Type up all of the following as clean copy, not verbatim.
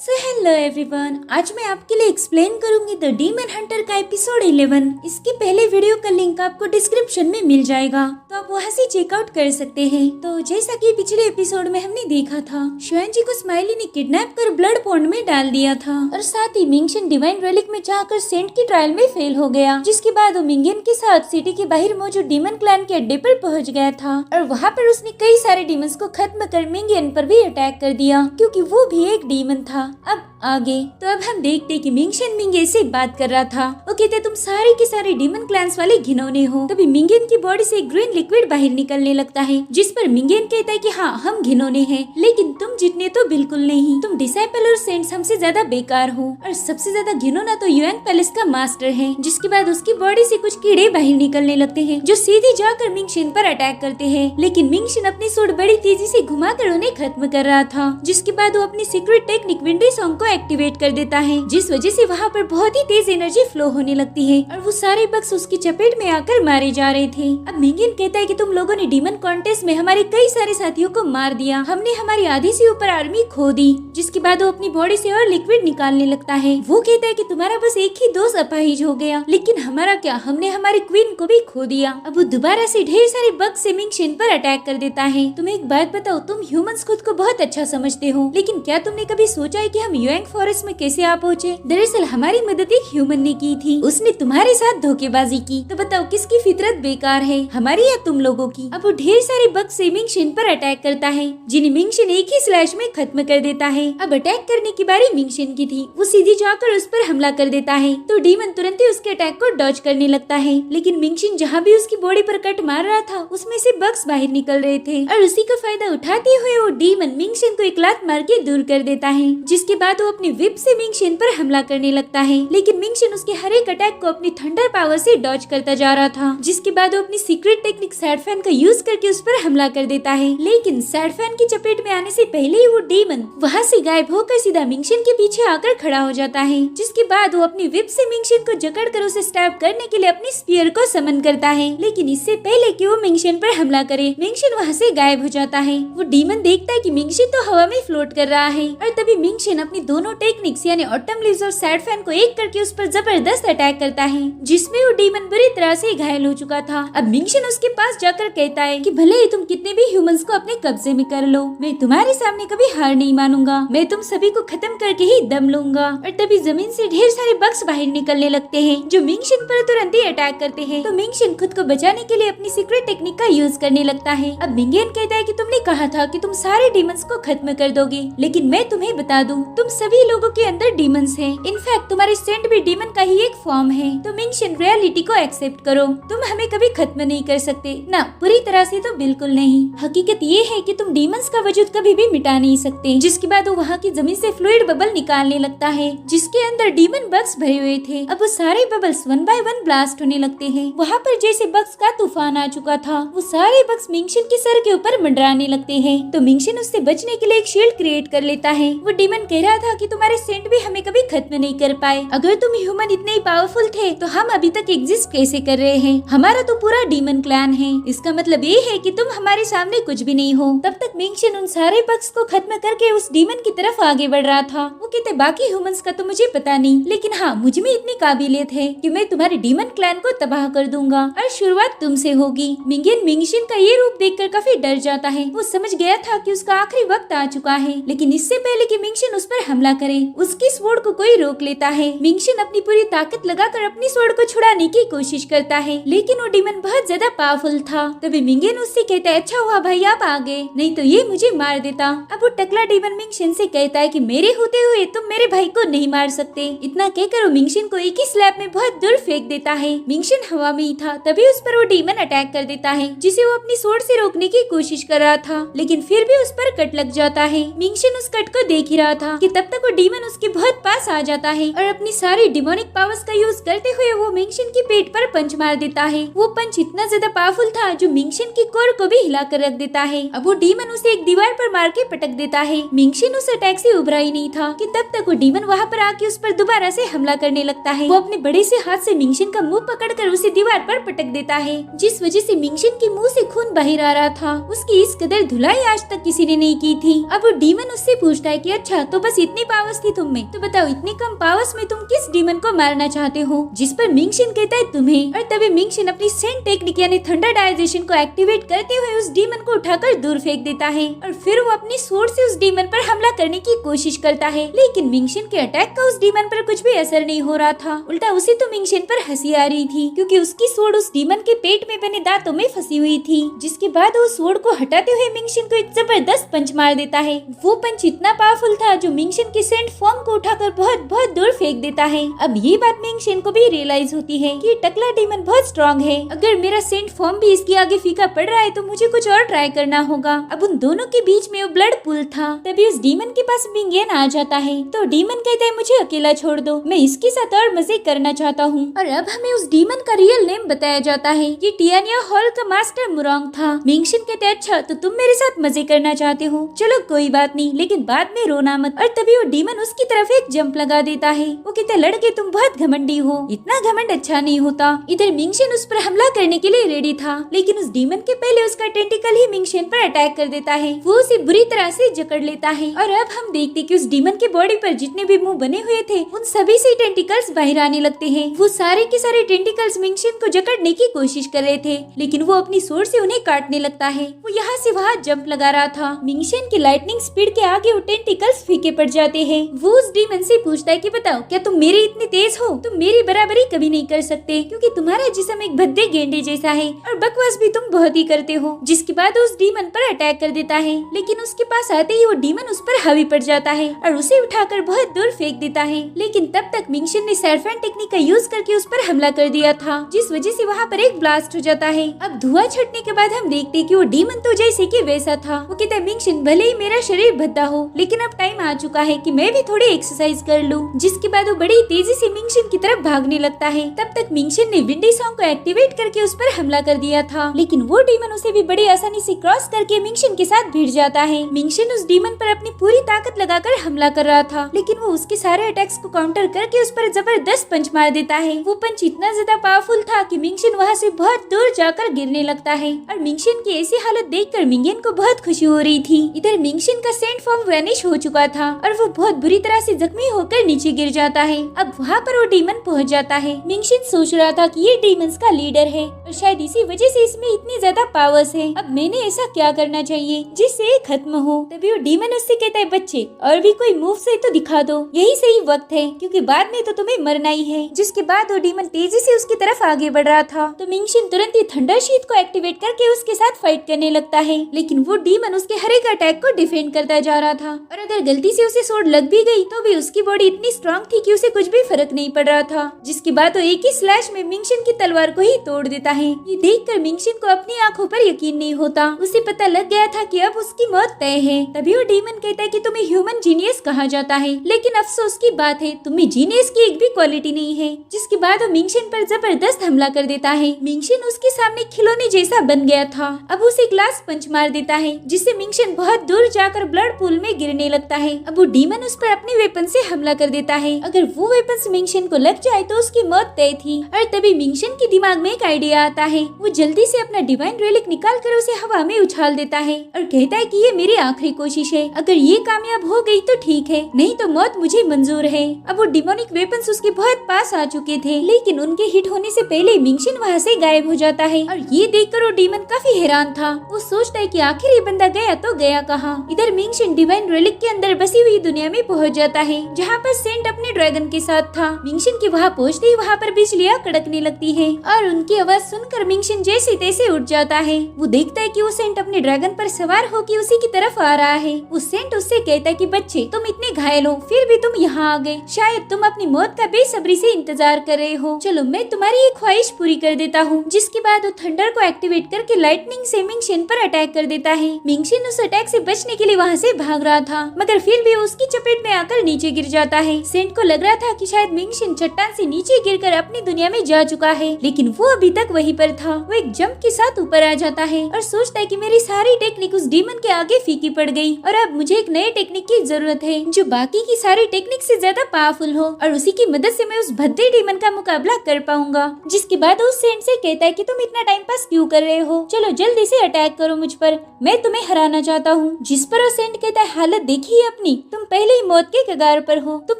So hello everyone, आज मैं आपके लिए एक्सप्लेन करूंगी द डीमन हंटर का एपिसोड 11। इसके पहले वीडियो का लिंक आपको डिस्क्रिप्शन में मिल जाएगा, तो आप वहां से चेकआउट कर सकते हैं। तो जैसा कि पिछले एपिसोड में हमने देखा था, शुआन जी को स्माइली ने किडनैप कर ब्लड पॉन्ड में डाल दिया था और साथ ही मिंगशन डिवाइन रेलिक में जाकर सेंट की ट्रायल में फेल हो गया, जिसके बाद वो मिंगियन के साथ सिटी के बाहर मौजूद डीमन क्लैन के अड्डे पर पहुँच गया था और वहाँ पर उसने कई सारे डीमंस को खत्म कर मिंगियन पर भी अटैक कर दिया, क्योंकि वो भी एक डीमन था। अब आगे तो अब हम देखते कि मिंगशन मिंगे से बात कर रहा था। वो कहते तुम सारे के सारे डीमन क्लैंस वाले घिनौने हो। तभी मिंगियन की बॉडी से ग्रीन लिक्विड बाहर निकलने लगता है, जिस पर मिंगियन कहता है कि हाँ हम घिनौने हैं, लेकिन तुम जितने तो बिल्कुल नहीं। तुम डिसाइपल और सेंट्स हमसे ज्यादा बेकार हो, और सबसे ज्यादा घिनौना तो युआंग पैलेस का मास्टर है। जिसके बाद उसकी बॉडी से कुछ कीड़े बाहर निकलने लगते हैं, जो सीधे जाकर मिंगशन पर अटैक करते हैं, लेकिन मिंगशन अपनी सूंड बड़ी तेजी से घुमाकर उन्हें खत्म कर रहा था। जिसके बाद वो अपनी सीक्रेट टेक्निक विंडी सॉन्ग को एक्टिवेट कर देता है, जिस वजह से वहाँ पर बहुत ही तेज एनर्जी फ्लो होने लगती है और वो सारे बग्स उसकी चपेट में आकर मारे जा रहे थे। अब मिंगियन कहता है कि तुम लोगों ने डीमन कॉन्टेस्ट में हमारे कई सारे साथियों को मार दिया, हमने हमारी आधी से ऊपर आर्मी खो दी। जिसके बाद वो अपनी बॉडी से और लिक्विड निकालने लगता है। वो कहता है कि तुम्हारा बस एक ही दोस्त अपाहिज हो गया, लेकिन हमारा क्या, हमने हमारी क्वीन को भी खो दिया। अब वो दोबारा से ढेर सारे बग्स से मिंगशन पर अटैक कर देता है। तुम्हें एक बात बताओ, तुम ह्यूमंस खुद को बहुत अच्छा समझते हो, लेकिन क्या तुमने कभी सोचा है कि हम युआंग फॉरेस्ट में कैसे आ पहुँचे? दरअसल हमारी मदद एक ह्यूमन ने की थी, उसने तुम्हारे साथ धोखेबाजी की। तो बताओ किसकी फितरत बेकार है, हमारी या तुम लोगों की? अब वो ढेर सारे बग्स से मिंगशन पर अटैक करता है, जिन्हें मिंगशन एक ही स्लैश में खत्म कर देता है। अब अटैक करने की बारी मिंगशन की थी, वो सीधी जाकर उस पर हमला कर देता है, तो डीमन तुरंत ही उसके अटैक को डॉज करने लगता है। लेकिन मिंगशन जहाँ भी उसकी बॉडी पर कट मार रहा था, उसमें से बग्स बाहर निकल रहे थे, और उसी का फायदा उठाते हुए वो डीमन मिंगशन को एक लात मार के दूर कर देता है। जिसके बाद वो अपनी विप से मिंगशन पर हमला करने लगता है, लेकिन मिंगशन उसके हर एक अटैक को अपनी थंडर पावर से डॉज करता जा रहा था। जिसके बाद वो अपनी सीक्रेट टेक्निक सैड फैन का यूज करके उस पर हमला कर देता है, लेकिन सैड फैन की चपेट में आने से पहले ही वो डीमन वहाँ से गायब होकर सीधा मिंगशन के पीछे आकर खड़ा हो जाता है। जिसके बाद वो अपनी विप से मिंगशन को जकड़कर उसे स्टैब करने के लिए अपनी स्पीयर को समन करता है, लेकिन इससे पहले कि वो मिंगशन पर हमला करे, मिंगशन वहाँ से गायब हो जाता है। वो डीमन देखता है कि मिंगशन तो हवा में फ्लोट कर रहा है, और तभी मिंगशन अपनी दोनों टेक्निक्स यानी ऑटम लीव्स और सैड फैन को एक करके उस पर जबरदस्त अटैक करता है, जिसमें वो डीमन बुरी तरह से घायल हो चुका था। अब मिंगशन उसके पास जाकर कहता है कि भले ही तुम कितने भी ह्यूमंस को अपने कब्जे में कर लो, मैं तुम्हारे सामने कभी हार नहीं मानूंगा, मैं तुम सभी को खत्म करके ही दम लूंगा। और तभी जमीन से ढेर सारे बग्स बाहर निकलने लगते हैं, जो मिंगशन पर तुरंत ही अटैक करते हैं। तो मिंगशन खुद को बचाने के लिए अपनी सीक्रेट टेक्निक का यूज करने लगता है। अब मिंगियन कहता है कि तुमने कहा था कि तुम सारे डीमंस को खत्म कर दोगे, लेकिन मैं तुम्हें बता दूं, तुम सभी लोगों के अंदर डीमंस हैं। इनफैक्ट तुम्हारे सेंट भी डीमन का ही एक फॉर्म है। तो मिंगशन रियलिटी को एक्सेप्ट करो, तुम हमें कभी खत्म नहीं कर सकते ना, पूरी तरह से तो बिल्कुल नहीं। हकीकत ये है कि तुम डीमंस का वजूद कभी भी मिटा नहीं सकते। जिसके बाद वो वहाँ की जमीन से फ्लूइड बबल निकालने लगता है, जिसके अंदर डीमन बग्स भरे हुए थे। अब वो सारे bubbles one by one blast होने लगते हैं। वहाँ पर जैसे बग्स का तूफान आ चुका था, वो सारे बग्स मिंगशन के सर के ऊपर मंडराने लगते हैं। तो मिंगशन उससे बचने के लिए एक शील्ड क्रिएट कर लेता है। वो डीमन कह रहा था कि तुम्हारे सेंट भी हमें कभी खत्म नहीं कर पाए, अगर तुम ह्यूमन इतने ही पावरफुल थे तो हम अभी तक एग्जिस्ट कैसे कर रहे हैं? हमारा तो पूरा डीमन क्लैन है, इसका मतलब ये है कि तुम हमारे सामने कुछ भी नहीं हो। तब तक मिंगशन उन सारे बग्स को खत्म करके उस डीमन की तरफ आगे बढ़ रहा था। वो कहते बाकी ह्यूमंस का तो मुझे पता नहीं, लेकिन हाँ मुझ में इतनी काबिलियत है कि मैं तुम्हारे डीमन क्लैन को तबाह कर दूंगा, और शुरुआत तुमसे होगी। मिंगियन मिंगशन का ये रूप देखकर काफी डर जाता है। वो समझ गया था कि उसका आखिरी वक्त आ चुका है, लेकिन इससे पहले कि मिंगशन उस पर हमला करे, उसकी स्वॉर्ड को कोई रोक लेता है। मिंगशन अपनी पूरी ताकत लगाकर अपनी स्वॉर्ड को छुड़ाने की कोशिश करता है, लेकिन वो डीमन बहुत ज्यादा पावरफुल था। तभी मिंगियन उससे कहता है अच्छा हुआ भाई आप आ गए, नहीं तो ये मुझे मार देता। अब वो टकला डीमन मिंगशन से कहता है कि मेरे होते हुए तुम मेरे भाई को नहीं मार सकते। इतना कहकर वो मिंगशन को एक ही स्लैब में बहुत दूर फेंक देता है। मिंगशन हवा में ही था, तभी उस पर वो डीमन अटैक कर देता है, जिसे वो अपनी स्वॉर्ड से रोकने की कोशिश कर रहा था, लेकिन फिर भी उस पर कट लग जाता है। मिंगशन उस कट को देख ही रहा था कि तब तक वो डीमन उसके बहुत पास आ जाता है, और अपनी सारी डिमोनिक पावर्स का यूज करते हुए वो मिंगशन की पेट पर पंच मार देता है। वो पंच इतना ज्यादा पावरफुल था जो मिंगशन की कोर को भी हिला कर रख देता है। अब वो डीमन उसे एक दीवार पर मार के पटक देता है। मिंगशन उस अटैक से उभरा ही नहीं था कि तब तक वो डीमन वहाँ पर आके उस पर दोबारा से हमला करने लगता है। वो अपने बड़े से हाथ से मिंगशिन का मुंह पकड़कर उसे दीवार पर पटक देता है, जिस वजह से मिंगशिन के मुंह से खून बाहर आ रहा था। उसकी इस कदर धुलाई आज तक किसी ने नहीं की थी। अब वो डीमन उससे पूछता है कि अच्छा तो बस इतनी पावर्स थी तुम में, तो बताओ इतनी कम पावर्स में तुम किस डीमन को मारना चाहते हो? जिस पर मिंगशिन कहता है तुम्हें। और तभी मिंगशिन अपनी सेंट टेक्निक यानी थंडर डायजेशन को एक्टिवेट करते हुए उस डीमन को उठाकर दूर फेंक देता है और फिर वो अपनी स्वॉर्ड से उस डीमन पर हमला करने की कोशिश करता है। लेकिन मिंगशिन के अटैक का उस डीमन पर कुछ भी असर नहीं हो रहा था। उल्टा उसे तो मिंगशिन पर हंसी आ रही थी, क्योंकि उसकी स्वॉर्ड उस डीमन के पेट में बने दांतों में फंसी हुई थी। जिसके बाद वो स्वॉर्ड को हटाते हुए मिंगशिन को एक जबरदस्त पंच मार देता है। वो पंच इतना पावरफुल था जो मिंगशिन के सेंट फॉर्म को उठाकर बहुत बहुत दूर फेंक देता है। अब ये बात मिंगशिन को भी रियलाइज होती है कि टकला डीमन बहुत स्ट्रॉन्ग है। अगर मेरा सेंट फॉर्म भी इसके आगे फीका पड़ रहा है तो मुझे कुछ और ट्राई करना होगा। अब उन दोनों के बीच में वो ब्लड पूल था। तभी उस डीमन के पास मिंगेन आ जाता है, तो डीमन कहता है मुझे अकेला छोड़ दो, मैं इसके साथ और मजे करना चाहता हूँ। और अब हमें उस डीमन का रियल नेम बताया जाता है। ये टियानिया हॉल का मास्टर मुरोंग था। मिंगशिन कहते हैं अच्छा तो तुम मेरे साथ मजे करना चाहते हो, चलो कोई बात नहीं, लेकिन बाद में रोना मत। और तभी वो डीमन उसकी तरफ एक जंप लगा देता है। वो कहते लड़के तुम बहुत घमंडी हो, इतना घमंड अच्छा नहीं होता। इधर मिंगशिन उस पर हमला करने के लिए रेडी था, लेकिन उस डीमन के पहले उसका टेंटिकल ही मिंगशिन पर अटैक कर देता है। वो उसे बुरी तरह से जकड़ लेता है। और अब हम देखते कि उस डीमन के बॉडी पर जितने भी मुंह बने हुए थे उन सभी से टेंटिकल्स बाहर आने लगते हैं। वो सारे के सारे टेंटिकल्स मिंगशिन को जकड़ने की कोशिश कर रहे थे, लेकिन वो अपनी सोर से उन्हें काटने लगता है। वो यहाँ से वहाँ जंप लगा रहा था। मिंगशिन की लाइटनिंग स्पीड के आगे वो टेंटिकल्स फीके पड़ जाते हैं। वो उस डीमन से पूछता है कि बताओ क्या तुम मेरी इतनी तेज हो? तुम मेरी बराबरी कभी नहीं कर सकते, क्योंकि तुम्हारा जिस्म एक भद्दे गेंडे जैसा है और बकवास भी तुम बहुत ही करते हो। जिसके बाद उस डीमन पर अटैक कर देता है, लेकिन उसके पास आते ही वो डीमन उस पर हावी पड़ जाता है और उसे उठाकर बहुत दूर फेंक देता है। लेकिन तब तक मिंगशिन ने सरफेन टेक्निक का यूज करके उस पर हमला कर दिया था, जिस वजह से वहाँ पर एक ब्लास्ट हो जाता है। अब धुआं छटने के बाद हम देखते हैं कि वो डीमन तो जैसे कि वैसा था। वो कहता है मिंगशिन भले ही मेरा शरीर भद्दा हो, लेकिन अब टाइम आ चुका है कि मैं भी थोड़ी एक्सरसाइज कर लूं। जिसके बाद वो बड़ी तेजी से मिंगशिन की तरफ भागने लगता है। तब तक मिंगशिन ने विंडी सॉन्ग को एक्टिवेट करके उस पर हमला कर दिया था, लेकिन वो डीमन उसे भी बड़ी आसानी से क्रॉस करके मिंगशिन के साथ भिड़ जाता है। मिंगशिन उस डीमन पर अपनी पूरी ताकत लगाकर हमला कर रहा था, लेकिन वो उसके सारे अटैक्स को काउंटर करके उस पर जबरदस्त पंच मार देता है। वो पंच इतना ज्यादा पावरफुल था कि मिंगशिन वहाँ से बहुत दूर जाकर गिरने लगता है। और मिंगशिन की ऐसी हालत देखकर मिंगेन को बहुत खुशी हो रही थी। इधर मिंगशिन का सेंट फॉर्म वैनिश हो चुका था और वो बहुत बुरी तरह से जख्मी होकर नीचे गिर जाता है। अब वहाँ पर वो डीमन पहुँच जाता है। मिंगशिन सोच रहा था कि ये डीमंस का लीडर है और शायद इसी वजह से इसमें इतनी ज्यादा पावर्स है। अब मैंने ऐसा क्या करना चाहिए जिससे ये खत्म हो? तभी वो डीमन उससे कहता है बच्चे और भी कोई मूव से तो दिखा दो, यही सही वक्त है, क्योंकि बाद में तो तुम्हें मरना ही है। जिसके बाद वो डीमन तेजी से उसकी तरफ आगे बढ़ रहा था, तो मिंगशिन तुरंत ही थंडर शीट को एक्टिवेट करके उसके साथ फाइट करने लगता है। लेकिन वो डीमन उसके हर एक अटैक को डिफेंड करता जा रहा था, और अगर गलती से उसे सोड लग भी गई तो भी उसकी बॉडी इतनी स्ट्रांग थी कि उसे कुछ भी फर्क नहीं पड़ रहा था। जिसके बाद वो एक ही स्लैश में मिंगशिन की तलवार को ही तोड़ देता है। ये देखकर मिंगशिन को अपनी आंखों पर यकीन नहीं होता। उसे पता लग गया था कि अब उसकी मौत तय है। तभी वो डीमन कहता है कि तुम्हें ह्यूमन जीनियस कहा जाता है, लेकिन अफसोस की बात है तुम्हें जीनियस की एक भी क्वालिटी नहीं है। जिसके बाद वो मिंगशिन पर जबरदस्त हमला कर देता है। मिंगशिन उसके सामने खिलौने जैसा बन गया था। अब उसे ग्लास पंच मार देता है, जिससे मिंगशिन बहुत दूर जाकर ब्लड पूल में गिरने लगता है। अब वो डीमन उस पर अपने वेपन से हमला कर देता है। अगर वो वेपन मिंगशिन को लग जाए तो उसकी मौत तय थी। और तभी मिंगशिन के दिमाग में एक आइडिया आता है। वो जल्दी से अपना डिवाइन रेलिक निकाल कर उसे हवा में उछाल देता है और कहता है कि ये मेरी आखिरी कोशिश है, अगर ये कामयाब हो गई तो ठीक है, नहीं तो मौत मुझे मंजूर है। अब वो डिमोनिक वेपन्स उसके बहुत पास आ चुके थे, लेकिन उनके हिट होने से पहले मिंगशिन वहाँ से गायब हो जाता है। और ये देखकर वो डीमन काफी हैरान था। वो सोचता है कि आखिर ये बंदा गया तो गया कहाँ। इधर मिंगशिन डिवाइन रेलिक के अंदर बसी हुई दुनिया में पहुँच जाता है, जहाँ पर सेंट अपने ड्रैगन के साथ था। मिंगशिन के वहाँ पहुँचते ही वहाँ पर बिजलियाँ कड़कने लगती है और उनकी आवाज सुनकर मिंगशिन जैसे तैसे उठ जाता है। वो देखता है कि वो सेंट अपने ड्रैगन पर सवार होकर उसी की तरफ आ रहा है। वो सेंट उससे कहता है कि बच्चे तुम इतने घायल हो फिर भी तुम यहाँ आ गए, शायद तुम अपनी मौत का बेसब्री से इंतजार कर रहे हो, चलो मैं तुम्हारी एक ख्वाहिश पूरी कर देता हूँ। जिसके बाद वो थंडर को एक्टिवेट करके लाइटनिंग से मिंगशिन पर अटैक कर देता है। मिंगशिन उस अटैक से बचने के लिए वहाँ से भाग रहा था, मगर फिर भी उसकी चपेट में आकर नीचे गिर जाता है। सेंट को लग रहा था कि शायद मिंगशिन चट्टान से नीचे गिरकर अपनी दुनिया में जा चुका है, लेकिन वो अभी तक वहीं पर था। वो एक जंप के साथ ऊपर आ जाता है और सोचता है कि मेरी सारी टेक्निक उस डीमन के आगे फीकी पड़ गई और अब मुझे एक नए टेक्निक की जरूरत है जो जो बाकी की सारी टेक्निक से ज्यादा पावरफुल हो और उसी की मदद से मैं उस भद्दे डीमन का मुकाबला कर पाऊंगा। जिसके बाद उस सेंट से कहता है कि तुम इतना टाइम पास क्यों कर रहे हो, चलो जल्दी से अटैक करो मुझ पर, मैं तुम्हें हराना चाहता हूँ। जिस पर वो सेंट कहता है हालत देखिए अपनी, तुम पहले ही मौत के कगार पर हो, तुम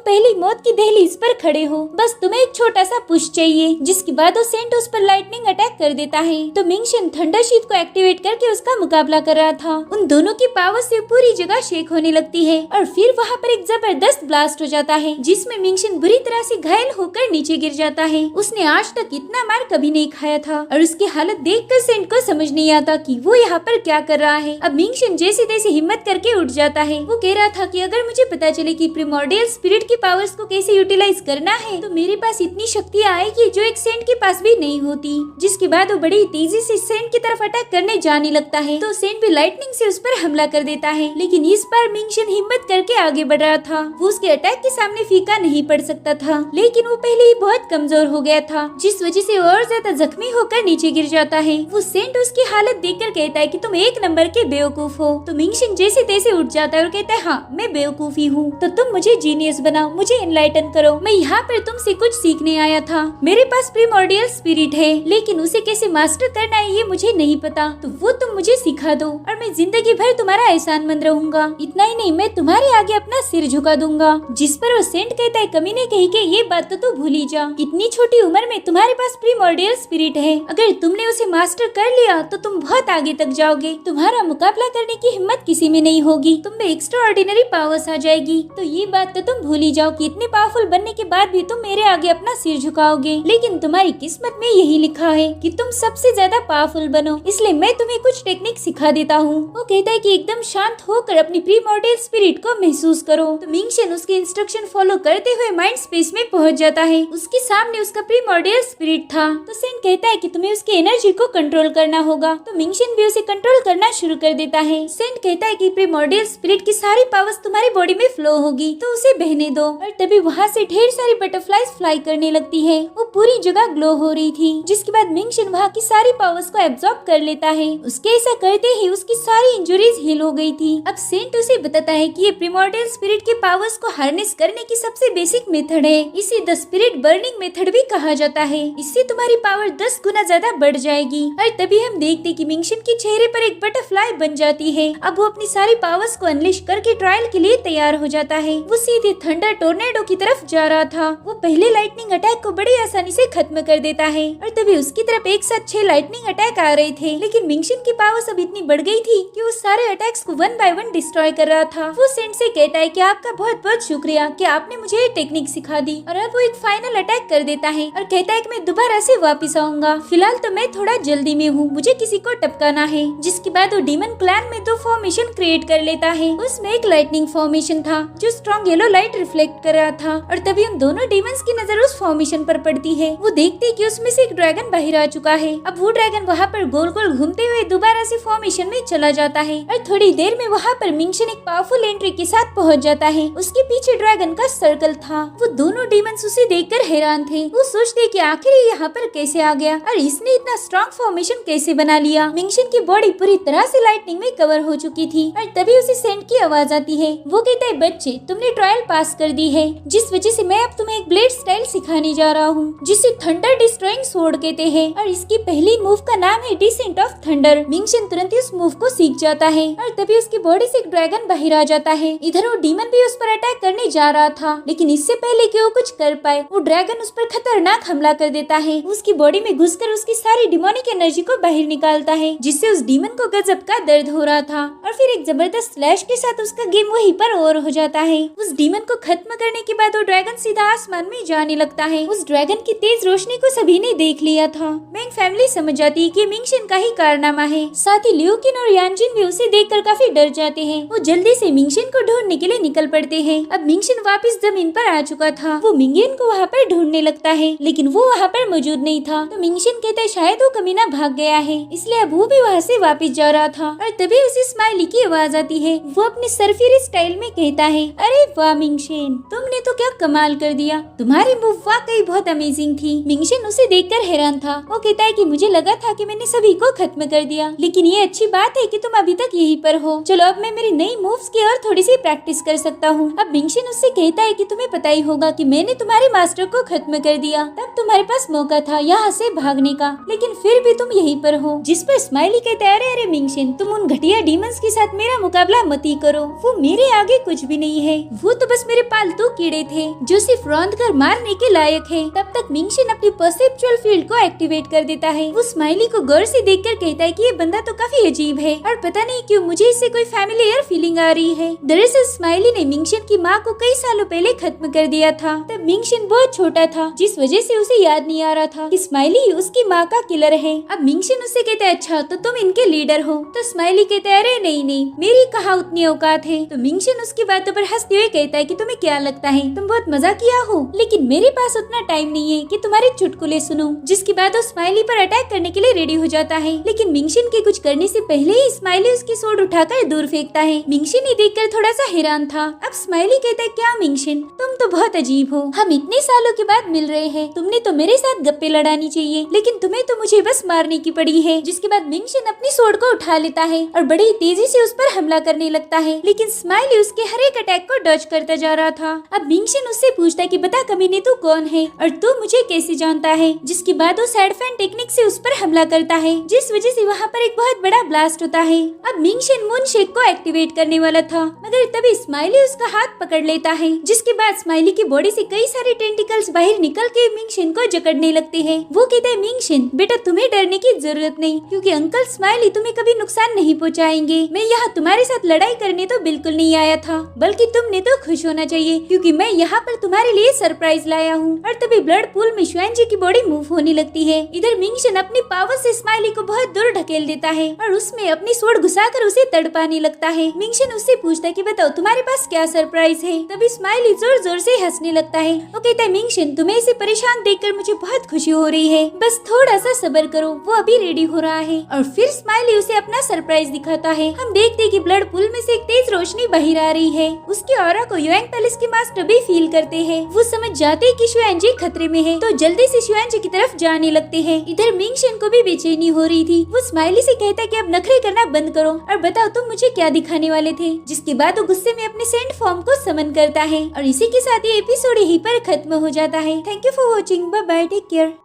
पहले ही मौत की दहलीज पर खड़े हो, बस तुम्हें एक छोटा सा पुश चाहिए। जिसके बाद वो सेंट उस पर लाइटनिंग अटैक कर देता है। तो मिंगशन थंडर शीट को एक्टिवेट करके उसका मुकाबला कर रहा था। उन दोनों की पावर से पूरी जगह शेक होने लगती है और फिर वहाँ पर एक जबरदस्त ब्लास्ट हो जाता है जिसमें मिंगशन बुरी तरह से घायल होकर नीचे गिर जाता है। उसने आज तक इतना मार कभी नहीं खाया था और उसकी हालत देखकर सेंट को समझ नहीं आता कि वो यहाँ पर क्या कर रहा है। अब मिंगशन जैसे तैसे हिम्मत करके उठ जाता है। वो कह रहा था कि अगर मुझे पता चले कि प्रिमोर्डियल स्पिरिट की पावर्स को कैसे यूटिलाइज करना है तो मेरे पास इतनी शक्ति आएगी जो एक सेंट के पास भी नहीं होती। जिसके बाद वो बड़ी तेजी से सेंट की तरफ अटैक करने जाने लगता है तो सेंट भी लाइटनिंग से उस पर हमला कर देता है। लेकिन इस बार मिंगशन हिम्मत करके आगे बढ़ रहा था। वो उसके अटैक के सामने फीका नहीं पड़ सकता था, लेकिन वो पहले ही बहुत कमजोर हो गया था जिस वजह से और ज्यादा जख्मी होकर नीचे गिर जाता है। वो सेंट उसकी हालत देखकर कहता है कि तुम एक नंबर के बेवकूफ हो। तो मिंगशन जैसे तैसे उठ जाता है और कहता है हाँ मैं बेवकूफी हूँ, तो तुम मुझे जीनियस बनाओ, मुझे एनलाइटन करो, मैं यहाँ पर तुमसे कुछ सीखने आया था। मेरे पास प्रिमोर्डियल स्पिरिट है लेकिन उसे कैसे मास्टर करना है ये मुझे नहीं पता, तो वो तुम मुझे सिखा दो और मैं जिंदगी भर तुम्हारा एहसानमंद रहूंगा। इतना ही नहीं, मैं तुम्हारे आगे अपना सिर झुका दूंगा। जिस पर वो सेंट कहता है कमीने कही के ये बात तो तू भूल ही जा, इतनी छोटी उम्र में तुम्हारे पास प्रिमोर्डियल स्पिरिट है, अगर तुमने उसे मास्टर कर लिया तो तुम बहुत आगे तक जाओगे, तुम्हारा मुकाबला करने की हिम्मत किसी में नहीं होगी, तुम में एक्स्ट्रा ऑर्डिनरी पावर्स आ जाएगी। तो ये बात तो तुम भूल ही जाओ कि इतने पावरफुल बनने के बाद भी तुम मेरे आगे अपना सिर झुकाओगे, लेकिन तुम्हारी किस्मत में यही लिखा है कि तुम सबसे ज्यादा पावरफुल बनो, इसलिए मैं तुम्हें कुछ टेक्निक सिखा देता हूँ। वो कहता है कि एकदम शांत होकर अपनी प्रीमोर्डियल स्पिरिट को महसूस करो। तो मिंगशन उसके इंस्ट्रक्शन फॉलो करते हुए माइंड स्पेस में पहुंच जाता है। उसके सामने उसका प्रीमोर्डियल स्पिरिट था। तो सेंट कहता है कि तुम्हें उसकी एनर्जी को कंट्रोल करना होगा। तो मिंगशन भी उसे कंट्रोल करना शुरू कर देता है। सेंट कहता है कि प्रीमोर्डियल स्पिरिट की सारी पावर्स तुम्हारी बॉडी में फ्लो होगी, तो उसे बहने दो। और तभी वहाँ से ढेर सारी बटरफ्लाईज फ्लाई करने लगती है। वो पूरी जगह ग्लो हो रही थी। जिसके बाद मिंगशन वहाँ की सारी पावर्स को एब्जॉर्ब कर लेता है। उसके ऐसा करते ही उसकी सारी इंजरीज हील हो गई थी। अब सेंट उसे बताता है कि ये प्रिमोर्डियल स्पिरिट के पावर्स को हार्नेस करने की सबसे बेसिक मेथड है। इसे द स्पिरिट बर्निंग मेथड भी कहा जाता है। इससे तुम्हारी पावर 10 गुना ज्यादा बढ़ जाएगी। और तभी हम देखते कि मिंगशन के चेहरे पर एक बटरफ्लाई बन जाती है। अब वो अपनी सारी पावर्स को अनलिश करके ट्रायल के लिए तैयार हो जाता है। वो सीधे थंडर टोर्नेडो की तरफ जा रहा था। वो पहले लाइटनिंग अटैक को बड़ी आसानी से खत्म कर देता है और तभी उसकी तरफ एक साथ 6 लाइटनिंग अटैक आ रहे थे। लेकिन मिंगशन की पावर्स अब इतनी बढ़ गई थी कि वो सारे अटैक्स को 1 बाय 1 डिस्ट्रॉय कर रहा था। वो सेंट से कहता है कि आपका बहुत बहुत शुक्रिया कि आपने मुझे ये टेक्निक सिखा दी। और अब वो एक फाइनल अटैक कर देता है और कहता है कि मैं दोबारा से वापस आऊंगा, फिलहाल तो मैं थोड़ा जल्दी में हूँ, मुझे किसी को टपकाना है। जिसके बाद वो डीमन क्लैन में 2 फॉर्मेशन क्रिएट कर लेता है। उसमें एक लाइटनिंग फॉर्मेशन था जो स्ट्रॉन्ग येलो लाइट रिफ्लेक्ट कर रहा था और तभी उन दोनों डीमंस की नजर उस फॉर्मेशन पर पड़ती है। वो देखते हैं कि उसमें से एक ड्रैगन बाहर आ चुका है। अब वो ड्रैगन वहाँ पर गोल गोल घूमते हुए दोबारा से फॉर्मेशन में चला जाता है और थोड़ी देर में वहाँ पर मिंगशन एक पावरफुल एंट्री के साथ पहुँच जाता है। उसके पीछे ड्रैगन का सर्कल था। वो दोनों डीमंस उसे देखकर हैरान थे। वो सोचते कि आखिर ये यहाँ पर कैसे आ गया और इसने इतना स्ट्रॉन्ग फॉर्मेशन कैसे बना लिया। मिंगशन की बॉडी पूरी तरह से लाइटनिंग में कवर हो चुकी थी और तभी उसे सेंट की आवाज आती है। वो कहता है बच्चे तुमने ट्रायल पास कर दी है, जिस वजह से मैं अब तुम्हें एक ब्लेड स्टाइल सिखाने जा रहा हूँ जिसे थंडर डिस्ट्रॉइंग स्वॉर्ड कहते हैं और इसकी पहली मूव का नाम है डिसेंट ऑफ थंडर। मिंगशन तुरंत उस मूव को सीख जाता है और तभी उसकी बॉडी से एक ड्रैगन बाहर आ जाता है। इधर वो डीमन भी उस पर अटैक करने जा रहा था, लेकिन इससे पहले कि वो कुछ कर पाए वो ड्रैगन उस पर खतरनाक हमला कर देता है। उसकी बॉडी में घुसकर उसकी सारी डिमोनिक एनर्जी को बाहर निकालता है, जिससे उस डीमन को गजब का दर्द हो रहा था और फिर एक जबरदस्त स्लैश के साथ उसका गेम वहीं पर ओवर हो जाता है। उस डीमन को खत्म करने के बाद वो ड्रैगन सीधा आसमान में जाने लगता है। उस ड्रैगन की तेज रोशनी को सभी ने देख लिया था। मैंग फैमिली समझ जाती है कि मिंगशन का ही कारनामा है। साथ ही ल्यूकिन और यानजिन भी उसे देखकर काफी डर जाते हैं। वो जल्दी से मिंगशन को ढूंढने के लिए निकल पड़ते हैं। अब मिंगशन वापस जमीन पर आ चुका था। वो मिंगियन को वहाँ पर ढूंढने लगता है, लेकिन वो वहाँ पर मौजूद नहीं था। तो मिंगशन कहता है शायद वो कमीना भाग गया है, इसलिए अब वो भी वहाँ से वापस जा रहा था और तभी उसे स्माइली की आवाज आती है। वो अपने सरफिरी स्टाइल में कहता है अरे वाह मिंगशन, तुमने तो क्या कमाल कर दिया, तुम्हारी मूव वाकई बहुत अमेजिंग थी। मिंगशन उसे देखकर हैरान था। वो कहता है कि मुझे लगा था कि मैंने सभी को खत्म कर दिया, लेकिन ये अच्छी बात है कि तुम अभी तक यहीं पर हो। चलो अब मैं मेरी नई मूव्स की और थोड़ी सी प्रैक्टिस कर सकता हूँ। अब मिंगशिन उससे कहता है कि तुम्हें पता ही होगा कि मैंने तुम्हारे मास्टर को खत्म कर दिया, तब तुम्हारे पास मौका था यहाँ से भागने का, लेकिन फिर भी तुम यहीं पर हो। जिस पर स्माइली कहता है, अरे मिंगशिन, तुम उन घटिया डीमंस के साथ मेरा मुकाबला मत ही करो, वो मेरे आगे कुछ भी नहीं है, वो तो बस मेरे पालतू कीड़े थे जो सिर्फ रौंद कर मारने के लायक है। तब तक मिंगशिन अपनी परसेप्चुअल फील्ड को एक्टिवेट कर देता है। वो स्माइली को गौर से देखकर कहता है कि ये बंदा तो काफी अजीब है और पता नहीं क्यों मुझे इससे कोई फैमिलियर फीलिंग आ रही है। दरअसल स्माइली ने मिंगशिन की माँ को कई सालों पहले खत्म कर दिया था। तब मिंगशिन बहुत छोटा था, जिस वजह से उसे याद नहीं आ रहा था कि स्माइली उसकी माँ का किलर है। अब मिंगशिन उससे कहता है, अच्छा तो तुम इनके लीडर हो? तो स्माइली कहता है, अरे नहीं नहीं, मेरी कहाँ उतनी औकात है। तो मिंगशिन उसकी बातों पर हंसते हुए कहता है कि तुम्हें क्या लगता है तुम बहुत मजा किया हो, लेकिन मेरे पास उतना टाइम नहीं है कि तुम्हारे चुटकुले सुनो। जिसके बाद वो स्माइली पर अटैक करने के लिए रेडी हो जाता है, लेकिन मिंगशिन के कुछ करने से पहले ही स्माइली उसकी सोड उठाकर दूर फेंकता है। मिंगशिन ही देखकर थोड़ा सा हैरान था। अब स्माइली कहता है, क्या मिंगशिन, तुम तो बहुत अजीब हो, हम इतने सालों के बाद मिल रहे हैं, तुमने तो मेरे साथ गप्पे लड़ानी चाहिए, लेकिन तुम्हें तो मुझे बस मारने की पड़ी है। जिसके बाद मिंगशिन अपनी सोड को उठा लेता है और बड़ी तेजी से उस पर हमला करने लगता है, लेकिन स्माइली उसके हर एक अटैक को डॉज करता जा रहा था। अब मिंगशिन उससे पूछता है कि बता कमीने, तू कौन है और तू मुझे कैसे जानता है। जिसके बाद वो सैड फैन टेक्निक से उस पर हमला करता है, जिस वजह से वहाँ पर एक बहुत बड़ा ब्लास्ट होता है। अब मिंगशिन मून शेक को एक्टिवेट करने वाला था, मगर तभी स्माइली उसका हाथ पकड़ लेता है। जिसके बाद स्माइली की बॉडी से कई सारे टेंटिकल्स बाहर निकल के मिंगशिन को जकड़ने लगते हैं। वो कहता है, मिंगशिन बेटा, तुम्हें डरने की जरूरत नहीं, क्योंकि अंकल स्माइली तुम्हें कभी नुकसान नहीं पहुँचाएंगे। मैं यहाँ तुम्हारे साथ लड़ाई करने तो बिल्कुल नहीं आया था, बल्कि तुमने तो खुश होना चाहिए, क्योंकि मैं यहाँ पर तुम्हारे लिए सरप्राइज लाया हूँ। और तभी ब्लड पूल में शुआन जी की बॉडी मूव होने लगती है। इधर मिंगशिन अपनी पावर से स्माइली को बहुत दूर ढकेल देता है और उसमें अपनी सोड घुसाकर उसे तड़पाने लगता है। मिंगशिन उससे पूछता है कि बताओ तुम्हारे पास क्या सरप्राइज है। तभी स्माइली जोर जोर से हंसने लगता है। वो कहता है, मिंगशिन, तुम्हें इसे परेशान देखकर मुझे बहुत खुशी हो रही है, बस थोड़ा सा सब्र करो, वो अभी रेडी हो रहा है। और फिर स्माइली उसे अपना सरप्राइज दिखाता है। हम देखते हैं कि ब्लड पूल में से एक तेज रोशनी बाहर आ रही है। उसकी ऑरा को युआंग पैलेस के मास्टर भी फील करते हैं। वो समझ जाते हैं कि शुआन जी खतरे में है, तो जल्दी से शुआन जी की तरफ जाने लगते हैं। इधर मिंगशिन को भी बेचैनी हो रही थी। वो स्माइली से कहता है कि अब नखरे करना बंद करो और बताओ तुम मुझे क्या दिखाने वाले थे। जिसके बाद वो गुस्से में अपने सेंड फॉर्म को समन करता है और इसी के साथ ये एपिसोड यहीं पर खत्म हो जाता है। Thank you for watching, bye bye, take care.